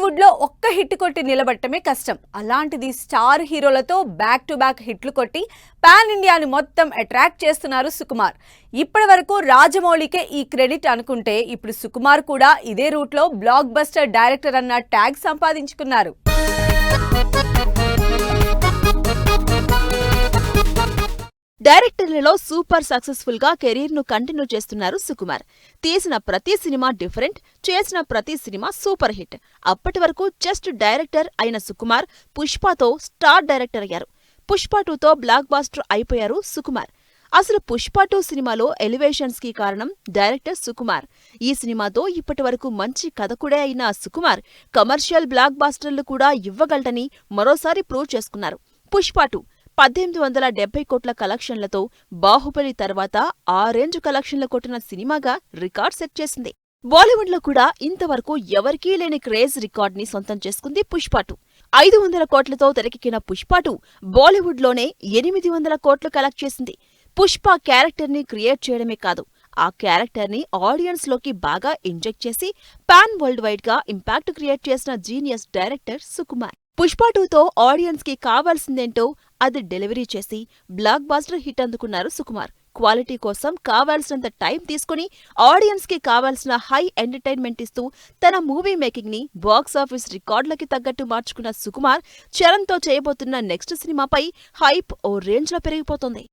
బాలీవుడ్ లో ఒక్క హిట్ కొట్టి నిలబడటమే కష్టం. అలాంటిది స్టార్ హీరోలతో బ్యాక్ టు బ్యాక్ హిట్లు కొట్టి పాన్ ఇండియాని మొత్తం అట్రాక్ట్ చేస్తున్నారు సుకుమార్. ఇప్పటి వరకు రాజమౌళికే ఈ క్రెడిట్ అనుకుంటే ఇప్పుడు సుకుమార్ కూడా ఇదే రూట్ లో బ్లాక్ బస్టర్ డైరెక్టర్ అన్న ట్యాగ్ సంపాదించుకున్నారు. డైరెక్టర్లలో సూపర్ సక్సెస్ఫుల్ గా కెరీర్ ను కంటిన్యూ చేస్తున్నారు సుకుమార్. తీసిన ప్రతి సినిమా డిఫరెంట్, చేసిన ప్రతి సినిమా సూపర్ హిట్. అప్పటి వరకు జస్ట్ డైరెక్టర్ అయిన సుకుమార్ పుష్పతో స్టార్ డైరెక్టర్ అయ్యారు. పుష్ప 2తో బ్లాక్ బాస్టర్ అయిపోయారు సుకుమార్. అసలు పుష్ప 2 సినిమాలో ఎలివేషన్స్ కి కారణం డైరెక్టర్ సుకుమార్. ఈ సినిమాతో ఇప్పటి వరకు మంచి కథకుడే అయిన సుకుమార్ కమర్షియల్ బ్లాక్ బాస్టర్లు కూడా ఇవ్వగలడని మరోసారి ప్రూవ్ చేసుకున్నారు. పుష్ప 2 1870 కోట్ల కలెక్షన్లతో బాహుబలి తర్వాత ఆ రేంజ్ కలెక్షన్లు కొట్టిన సినిమాగా రికార్డ్ సెట్ చేసింది. బాలీవుడ్ లో కూడా ఇంతవరకు ఎవరికీ లేని క్రేజ్ రికార్డ్ ని సొంతం చేసుకుంది పుష్ప 2. 500 కోట్లతో తెరకెక్కిన పుష్ప 2 బాలీవుడ్ లోనే 800 కోట్లు కలెక్ట్ చేసింది. పుష్ప క్యారెక్టర్ ని క్రియేట్ చేయడమే కాదు, ఆ క్యారెక్టర్ ని ఆడియన్స్ లోకి బాగా ఇంజెక్ట్ చేసి పాన్ వరల్డ్ వైడ్ గా ఇంపాక్ట్ క్రియేట్ చేసిన జీనియస్ డైరెక్టర్ సుకుమార్. పుష్ప 2తో ఆడియన్స్ కి కావాల్సిందేంటో అది డెలివరీ చేసి బ్లాక్ బాస్టర్ హిట్ అందుకున్నారు సుకుమార్. క్వాలిటీ కోసం కావాల్సినంత టైం తీసుకుని ఆడియన్స్ కి కావాల్సిన హై ఎంటర్టైన్మెంట్ ఇస్తూ తన మూవీ మేకింగ్ ని బాక్సాఫీస్ రికార్డులకి తగ్గట్టు మార్చుకున్న సుకుమార్ చరణ్ తో చేయబోతున్న నెక్స్ట్ సినిమాపై హైప్ ఓ రేంజ్ లో పెరిగిపోతుంది.